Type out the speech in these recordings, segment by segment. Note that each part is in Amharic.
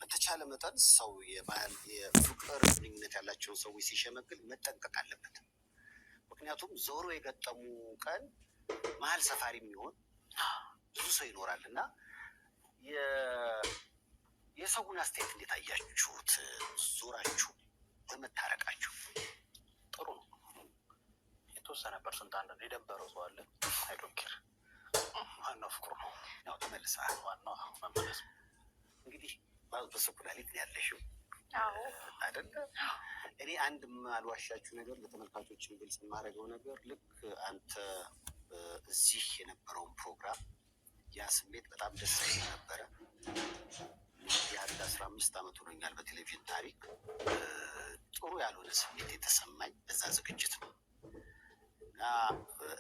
በተቻለ መጠን ሰው የፍቅር ግንኙነት ያላቸውን ሰዎች ሲሸመግል መጠንቀቅ አለበት። ምክንያቱም ዞሮ የገጠሙ ቀን መሀል ሰፋሪ የሚሆን ብዙ ሰው ይኖራል እና የሰውን አስተያየት እንዴት አያችሁት? ዞራችሁ በመታረቃችሁ ጥሩ ነው። የተወሰነ ፐርሰንት አንድ የደበረው ሰው አለ። አይዶንኬር ዋናው ፍቅሩ ነው። ያው ተመልሰሃል። ዋናው መመለስ እንግዲህ በስኩላሊት ያለሽው አይደለ? እኔ አንድ አልዋሻችሁ ነገር ለተመልካቾችን ግልጽ የማደርገው ነገር ልክ አንተ እዚህ የነበረውን ፕሮግራም ያ ስሜት በጣም ደስ ይል ነበረ። የአንድ 15 ዓመት ሆኖኛል በቴሌቪዥን ታሪክ ጥሩ ያልሆነ ስሜት የተሰማኝ በዛ ዝግጅት ነው እና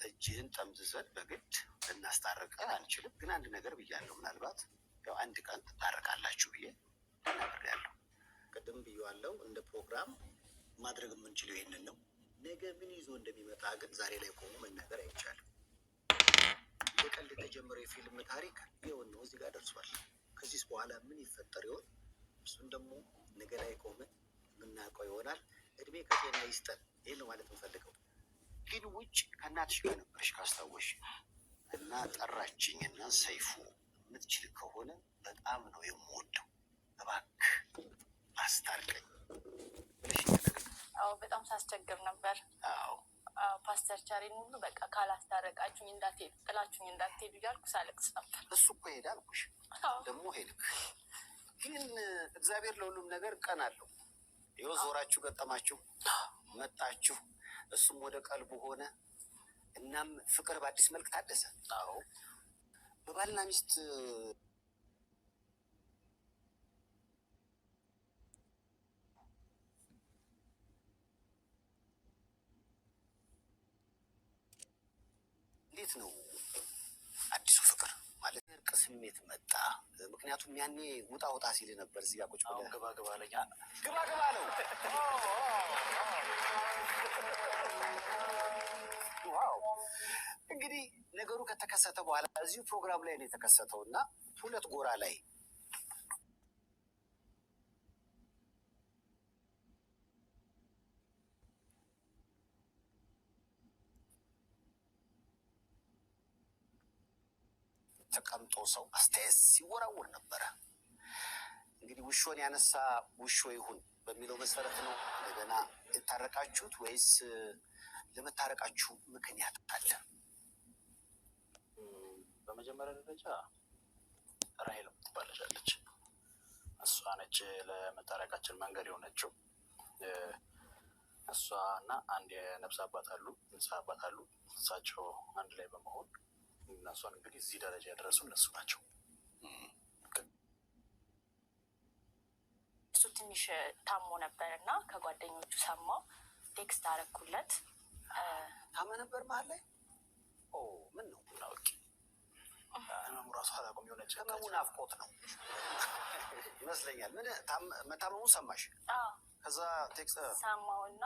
እጅህን ጠምዝዘን በግድ ልናስታርቅህ አንችልም። ግን አንድ ነገር ብያለሁ፣ ምናልባት ያው አንድ ቀን ትታረቃላችሁ ብዬ ተናግሬያለሁ። ቅድም ብዬዋለሁ። እንደ ፕሮግራም ማድረግ የምንችለው ይሄንን ነው። ነገ ምን ይዞ እንደሚመጣ ግን ዛሬ ላይ ቆሞ መናገር አይቻልም። የቀልድ የተጀመረው የፊልም ታሪክ ይኸው ነው፣ እዚህ ጋር ደርሷል። ከዚህ በኋላ ምን ይፈጠር ይሆን? እሱን ደግሞ ነገ ላይ ቆመን የምናውቀው ይሆናል። እድሜ ከጤና ይስጠን። ይሄን ነው ማለት የምፈልገው። ግን ውጭ ከእናትሽ ጋር ነበረሽ ካስታወሽ እና ጠራችኝ እና ሰይፉ የምትችል ከሆነ በጣም ነው የምወደው፣ እባክህ አስታርቀኝ ብለሽ ነገር። አዎ በጣም ሳስቸግር ነበር። አዎ ፓስተር ቻሪን ሁሉ በቃ ካላስታረቃችሁኝ እንዳትሄዱ፣ ጥላችሁኝ እንዳትሄዱ እያልኩ ሳለቅስ ነበር። እሱ እኮ ሄደ አልኩሽ፣ ደግሞ ሄድክ። ግን እግዚአብሔር ለሁሉም ነገር ቀን አለው። ይኸው ዞራችሁ ገጠማችሁ፣ መጣችሁ፣ እሱም ወደ ቀልቡ ሆነ። እናም ፍቅር በአዲስ መልክ ታደሰ። አዎ በባልና ሚስት እንዴት ነው አዲሱ ፍቅር ማለት? እርቅ ስሜት መጣ። ምክንያቱም ያኔ ውጣ ውጣ ሲል ነበር። እዚህ ጋር ቁጭ ብለህ ግባ ግባ አለኝ። ግባ ግባ አለው። ዋው! እንግዲህ ነገሩ ከተከሰተ በኋላ እዚሁ ፕሮግራም ላይ ነው የተከሰተው እና ሁለት ጎራ ላይ ተቀምጦ ሰው አስተያየት ሲወራወር ነበረ። እንግዲህ ውሾን ያነሳ ውሾ ይሁን በሚለው መሰረት ነው እንደገና የታረቃችሁት ወይስ ለመታረቃችሁ ምክንያት አለ? በመጀመሪያ ደረጃ ራሄል ትባላለች። እሷ ነች ለመታረቃችን መንገድ የሆነችው። እሷ እና አንድ የነፍስ አባት አሉ፣ ንስሐ አባት አሉ። እሳቸው አንድ ላይ በመሆን እነሷን እንግዲህ እዚህ ደረጃ ያደረሱ እነሱ ናቸው። እሱ ትንሽ ታሞ ነበር እና ከጓደኞቹ ሰማው፣ ቴክስት አደረኩለት። ታመ ነበር መሀል ላይ። ምን ነው ናውቂ ህመሙ ራሱ አላውቅም። የሆነች ህመሙ ናፍቆት ነው ይመስለኛል። ምን መታመሙ ሰማሽ? ከዛ ቴክስት ሰማው እና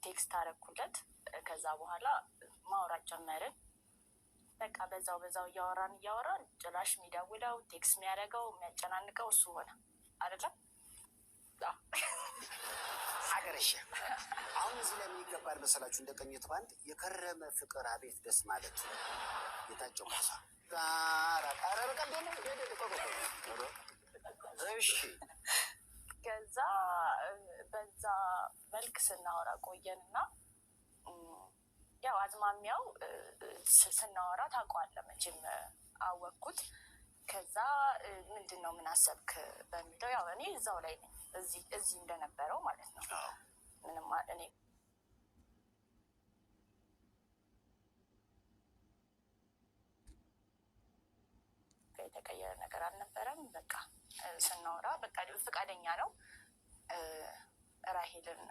ቴክስት አደረኩለት። ከዛ በኋላ ማውራት ጀመርን። በቃ በዛው እያወራን ጭራሽ የሚደውለው ቴክስት የሚያደርገው የሚያጨናንቀው እሱ ሆነ አይደለም። አገረሽ አሁን እዚህ ላይ ምን ይገባል መሰላችሁ? እንደ ቅኝት ባንድ የከረመ ፍቅር አቤት ደስ ማለት የታጨው ማሳ እሺ። ከዛ በዛ መልክ ስናወራ ቆየንና ያው አዝማሚያው ስናወራ ታውቀዋለህ መቼም አወቅኩት። ከዛ ምንድን ነው ምን አሰብክ በሚለው ያው እኔ እዛው ላይ ነኝ፣ እዚህ እንደነበረው ማለት ነው። ምንም እኔ የተቀየረ ነገር አልነበረም። በቃ ስናወራ በቃ ፈቃደኛ ነው። ራሄልን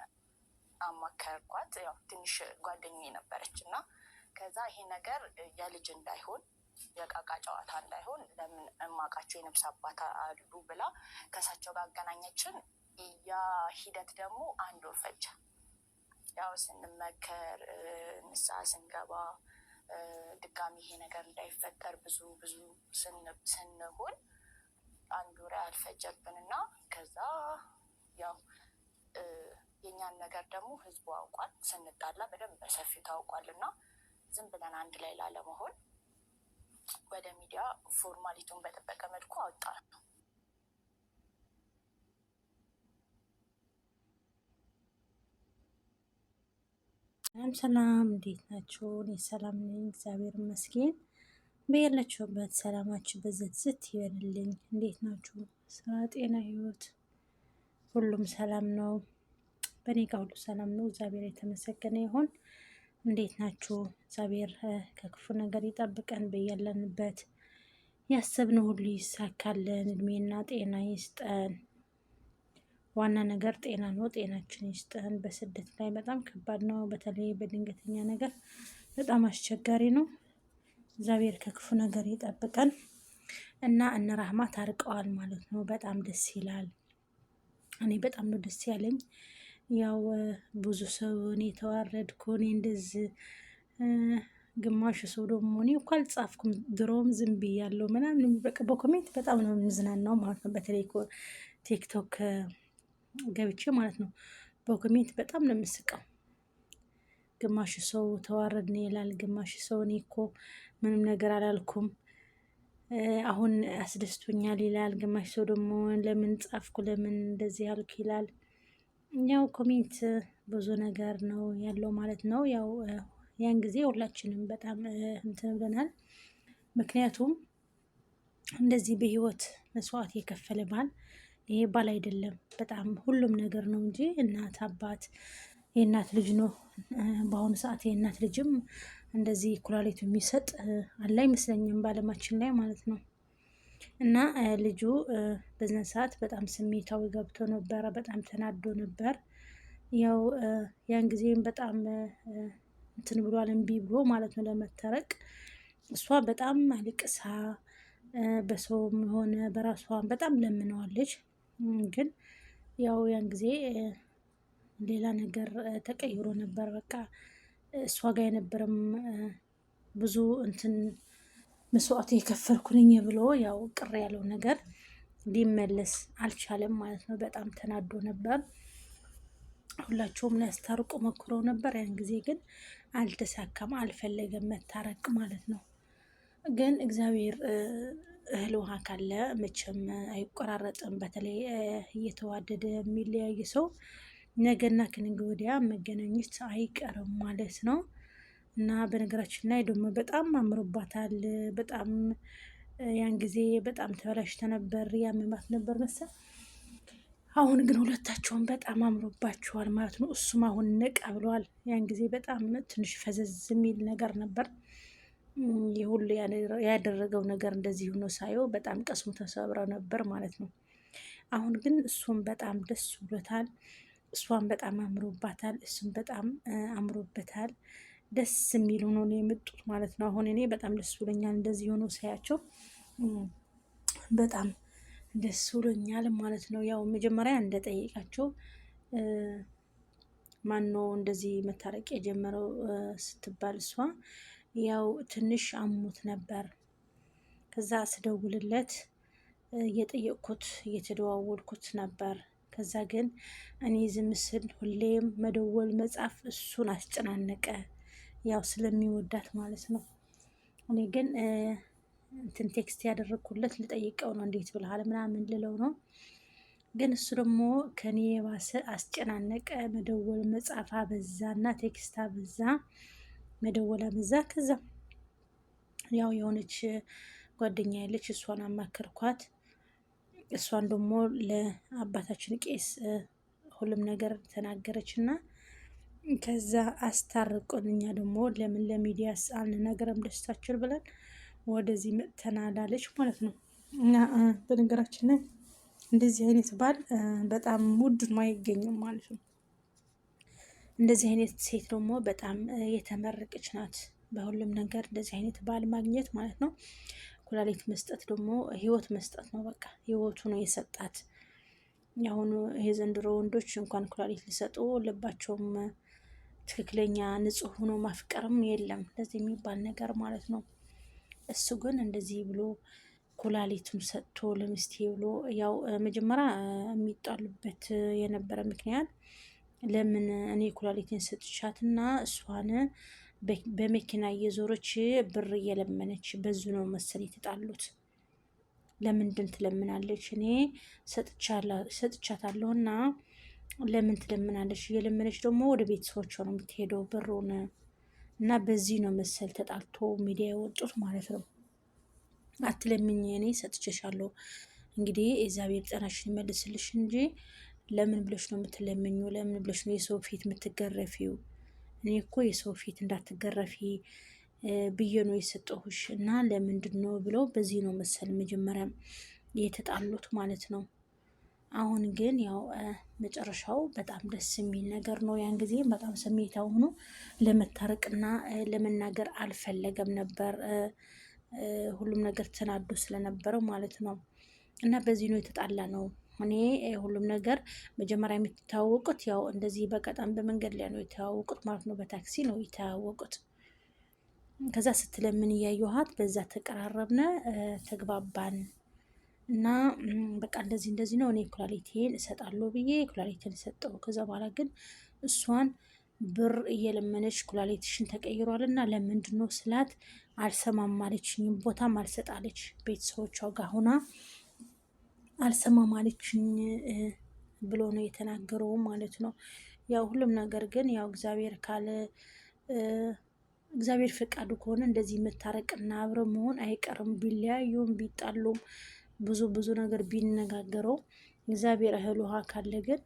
አማከርኳት። ያው ትንሽ ጓደኛዬ ነበረች እና ከዛ ይሄ ነገር የልጅ እንዳይሆን የቃቃ ጨዋታ እንዳይሆን ለምን እማቃቸው የነፍስ አባት አሉ ብላ ከእሳቸው ጋር አገናኘችን። ያ ሂደት ደግሞ 1 ወር ፈጀ። ያው ስንመከር ንስሐ ስንገባ ድጋሚ ይሄ ነገር እንዳይፈጠር ብዙ ስንሆን አንድ ወር አልፈጀብን እና ከዛ ያው የእኛን ነገር ደግሞ ህዝቡ አውቋል። ስንጣላ በደንብ በሰፊው ታውቋል እና ዝም ብለን አንድ ላይ ላለመሆን ወደ ሚዲያ ፎርማሊቲውን በጠበቀ መልኩ አወጣ ነው። ሰላም ሰላም፣ እንዴት ናችሁ? እኔ ሰላም ነኝ፣ እግዚአብሔር ይመስገን። በያላችሁበት ሰላማችሁ በዝት ይበልልኝ። እንዴት ናችሁ? ስራ፣ ጤና፣ ህይወት ሁሉም ሰላም ነው። በእኔ ጋር ሁሉ ሰላም ነው፣ እግዚአብሔር የተመሰገነ ይሁን። እንዴት ናችሁ? እግዚአብሔር ከክፉ ነገር ይጠብቀን፣ በያለንበት ያሰብነው ሁሉ ይሳካልን፣ እድሜና ጤና ይስጠን። ዋና ነገር ጤና ነው። ጤናችን ይስጠን። በስደት ላይ በጣም ከባድ ነው። በተለይ በድንገተኛ ነገር በጣም አስቸጋሪ ነው። እግዚአብሔር ከክፉ ነገር ይጠብቀን እና እነ ራህማ ታርቀዋል ማለት ነው። በጣም ደስ ይላል። እኔ በጣም ነው ደስ ያለኝ። ያው ብዙ ሰው እኔ ተዋረድኩ፣ እኔ እንደዚህ ግማሽ ሰው ደግሞ እኔ እኮ አልጻፍኩም ድሮም ዝም ብያለሁ ምናምን በቃ በኮሜንት በጣም ነው የምዝናናው ማለት ነው። በተለይ ቲክቶክ ገብቼ ማለት ነው በኮሜንት በጣም ነው የምስቀው። ግማሽ ሰው ተዋረድን ይላል፣ ግማሽ ሰው እኔ እኮ ምንም ነገር አላልኩም አሁን አስደስቶኛል ይላል፣ ግማሽ ሰው ደግሞ ለምን ጻፍኩ ለምን እንደዚህ ያልኩ ይላል። ያው ኮሜንት ብዙ ነገር ነው ያለው ማለት ነው። ያው ያን ጊዜ ሁላችንም በጣም እንትን ብለናል። ምክንያቱም እንደዚህ በህይወት መስዋዕት የከፈለ ባል ይሄ ባል አይደለም። በጣም ሁሉም ነገር ነው እንጂ እናት አባት የእናት ልጅ ነው። በአሁኑ ሰዓት የእናት ልጅም እንደዚህ ኩላሊቱ የሚሰጥ አለ አይመስለኝም በዓለማችን ላይ ማለት ነው። እና ልጁ በዛን ሰዓት በጣም ስሜታዊ ገብቶ ነበረ፣ በጣም ተናዶ ነበር። ያው ያን ጊዜም በጣም እንትን ብሏል፣ እምቢ ብሎ ማለት ነው ለመታረቅ። እሷ በጣም አልቅሳ በሰውም ሆነ በራሷን በጣም ለምነዋለች። ግን ያው ያን ጊዜ ሌላ ነገር ተቀይሮ ነበር። በቃ እሷ ጋር የነበረም ብዙ እንትን መስዋዕት የከፈልኩ ነኝ ብሎ ያው ቅር ያለው ነገር ሊመለስ አልቻለም ማለት ነው። በጣም ተናዶ ነበር። ሁላቸውም ሊያስታርቁ ሞክረው ነበር። ያን ጊዜ ግን አልተሳካም፣ አልፈለገም መታረቅ ማለት ነው። ግን እግዚአብሔር እህል ውሃ ካለ መቼም አይቆራረጥም። በተለይ እየተዋደደ የሚለያይ ሰው ነገና ከነገ ወዲያ መገናኘት አይቀርም ማለት ነው። እና በነገራችን ላይ ደግሞ በጣም አምሮባታል። በጣም ያን ጊዜ በጣም ተበላሽተ ነበር፣ ያመማት ነበር መሰል። አሁን ግን ሁለታቸውን በጣም አምሮባቸዋል ማለት ነው። እሱም አሁን ነቃ ብሏል። ያን ጊዜ በጣም ትንሽ ፈዘዝ የሚል ነገር ነበር። የሁሉ ያደረገው ነገር እንደዚህ ሆኖ ሳየው በጣም ቀስሙ ተሰብረው ነበር ማለት ነው። አሁን ግን እሱም በጣም ደስ ብሎታል፣ እሷን በጣም አምሮባታል፣ እሱም በጣም አምሮበታል። ደስ የሚል ሆኖ ነው የመጡት ማለት ነው። አሁን እኔ በጣም ደስ ብሎኛል እንደዚህ ሆኖ ሳያቸው፣ በጣም ደስ ብሎኛል ማለት ነው። ያው መጀመሪያ እንደጠየቃቸው ማን ነው እንደዚህ መታረቅ የጀመረው ስትባል እሷ ያው ትንሽ አሞት ነበር። ከዛ ስደውልለት እየጠየቅኩት እየተደዋወልኩት ነበር። ከዛ ግን እኔ ዝም ስል ሁሌም መደወል መጻፍ እሱን አስጨናነቀ፣ ያው ስለሚወዳት ማለት ነው። እኔ ግን እንትን ቴክስት ያደረግኩለት ልጠይቀው ነው፣ እንዴት ብለሃል ምናምን ልለው ነው። ግን እሱ ደግሞ ከኔ የባሰ አስጨናነቀ። መደወል መጻፍ አበዛና ቴክስት አበዛ፣ መደወል አበዛ። ከዛ ያው የሆነች ጓደኛ ያለች እሷን አማከርኳት። እሷን ደግሞ ለአባታችን ቄስ ሁሉም ነገር ተናገረች እና ከዛ አስታርቁን። እኛ ደግሞ ለምን ለሚዲያ አልነገረም ደስታችን ብለን ወደዚህ መጥተናል አለች ማለት ነው። እና በነገራችን ላይ እንደዚህ አይነት ባል በጣም ውድ ነው፣ አይገኝም ማለት ነው። እንደዚህ አይነት ሴት ደግሞ በጣም የተመረቀች ናት በሁሉም ነገር። እንደዚህ አይነት ባል ማግኘት ማለት ነው ኩላሊት መስጠት ደግሞ ህይወት መስጠት ነው። በቃ ህይወቱ ነው የሰጣት። ያሁኑ ይሄ ዘንድሮ ወንዶች እንኳን ኩላሊት ሊሰጡ ልባቸውም ትክክለኛ ንጹህ ሆኖ ማፍቀርም የለም፣ ለዚህ የሚባል ነገር ማለት ነው። እሱ ግን እንደዚህ ብሎ ኩላሊቱን ሰጥቶ ለሚስቴ ብሎ ያው መጀመሪያ የሚጣሉበት የነበረ ምክንያት ለምን እኔ ኩላሊቴን ሰጥቻትና እሷን በመኪና እየዞረች ብር እየለመነች በዙ ነው መሰል የተጣሉት። ለምንድን ትለምናለች? እኔ ሰጥቻታለሁና ለምን ትለምናለች? እየለመነች ደግሞ ወደ ቤተሰቦቿ ነው የምትሄደው ብሩን እና በዚህ ነው መሰል ተጣልቶ ሚዲያ የወጡት ማለት ነው። አትለምኝ፣ እኔ ሰጥቼሻለሁ፣ እንግዲህ እግዚአብሔር ጤናሽን ይመልስልሽ እንጂ ለምን ብለሽ ነው የምትለምኙ? ለምን ብለሽ ነው የሰው ፊት የምትገረፊው? እኔ እኮ የሰው ፊት እንዳትገረፊ ብዬ ነው የሰጠሁሽ እና ለምንድን ነው ብለው በዚህ ነው መሰል መጀመሪያም የተጣሉት ማለት ነው። አሁን ግን ያው መጨረሻው በጣም ደስ የሚል ነገር ነው። ያን ጊዜ በጣም ስሜታዊ ሆኖ ለመታረቅና ለመናገር አልፈለገም ነበር። ሁሉም ነገር ተናዶ ስለነበረው ማለት ነው። እና በዚህ ነው የተጣላ ነው። እኔ ሁሉም ነገር መጀመሪያ የሚተዋወቁት ያው እንደዚህ በቀጣም በመንገድ ላይ ነው የተዋወቁት ማለት ነው። በታክሲ ነው የተዋወቁት። ከዛ ስትለምን እያየኋት በዛ ተቀራረብነ፣ ተግባባን እና በቃ እንደዚህ ነው እኔ ኩላሊቴን እሰጣለሁ ብዬ ኩላሊቴን ሰጠው። ከዛ በኋላ ግን እሷን ብር እየለመነች ኩላሊትሽን ተቀይሯል እና ለምንድን ነው ስላት አልሰማም አለችኝ። ቦታም አልሰጣለች ቤተሰቦቿ ጋር ሁና አልሰማም አለችኝ ብሎ ነው የተናገረው ማለት ነው። ያው ሁሉም ነገር ግን ያው እግዚአብሔር ካለ እግዚአብሔር ፈቃዱ ከሆነ እንደዚህ መታረቅና አብረው መሆን አይቀርም። ቢለያዩም ቢጣሉም ብዙ ነገር ቢነጋገረው እግዚአብሔር እህል ውሃ ካለ ግን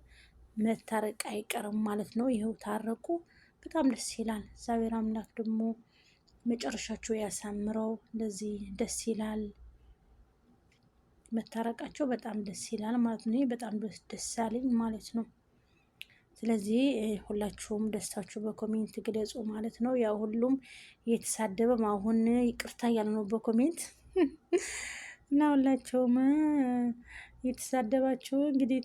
መታረቅ አይቀርም ማለት ነው። ይኸው ታረቁ። በጣም ደስ ይላል። እግዚአብሔር አምላክ ደግሞ መጨረሻቸው ያሳምረው። እንደዚህ ደስ ይላል። መታረቃቸው በጣም ደስ ይላል ማለት ነው። በጣም ደስ አለኝ ማለት ነው። ስለዚህ ሁላችሁም ደስታችሁ በኮሜንት ግለጹ ማለት ነው። ያው ሁሉም እየተሳደበም አሁን ይቅርታ እያለ ነው በኮሜንት እና ሁላችሁም የተሳደባችሁ እንግዲህ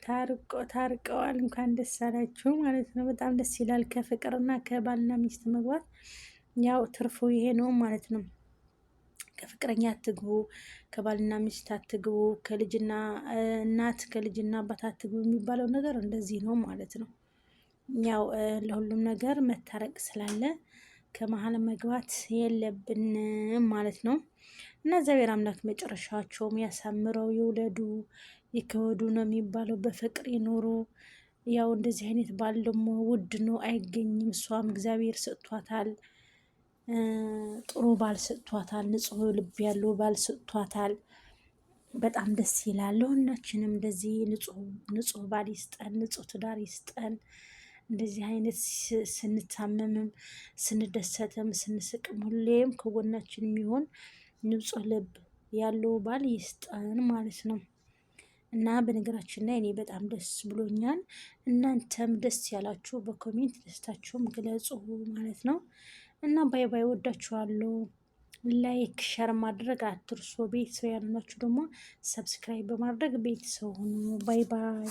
ታርቀዋል። እንኳን ደስ አላችሁ ማለት ነው። በጣም ደስ ይላል። ከፍቅርና ከባልና ሚስት መግባት ያው ትርፉ ይሄ ነው ማለት ነው። ከፍቅረኛ አትግቡ፣ ከባልና ሚስት አትግቡ፣ ከልጅና እናት ከልጅና አባት አትግቡ የሚባለው ነገር እንደዚህ ነው ማለት ነው። ያው ለሁሉም ነገር መታረቅ ስላለ ከመሀል መግባት የለብንም ማለት ነው። እና እግዚአብሔር አምላክ መጨረሻቸውም ያሳምረው፣ ይውለዱ ይከወዱ ነው የሚባለው። በፍቅር ይኖሩ። ያው እንደዚህ አይነት ባል ደግሞ ውድ ነው፣ አይገኝም። እሷም እግዚአብሔር ሰጥቷታል፣ ጥሩ ባል ሰጥቷታል፣ ንጹሕ ልብ ያለው ባል ሰጥቷታል። በጣም ደስ ይላል። ለሁላችንም እንደዚህ ንጹሕ ባል ይስጠን፣ ንጹሕ ትዳር ይስጠን። እንደዚህ አይነት ስንታመምም ስንደሰትም ስንስቅም ሁሌም ከጎናችን የሚሆን ንጹሕ ልብ ያለው ባል ይስጠን ማለት ነው። እና በነገራችን ላይ እኔ በጣም ደስ ብሎኛል። እናንተም ደስ ያላችሁ በኮሜንት ደስታችሁም ግለጹ ማለት ነው። እና ባይ ባይ፣ ወዳችኋለሁ። ላይክ ሸር ማድረግ አትርሱ። ቤተሰብ ያልናችሁ ደግሞ ሰብስክራይብ በማድረግ ቤተሰብ ሁኑ። ባይ ባይ።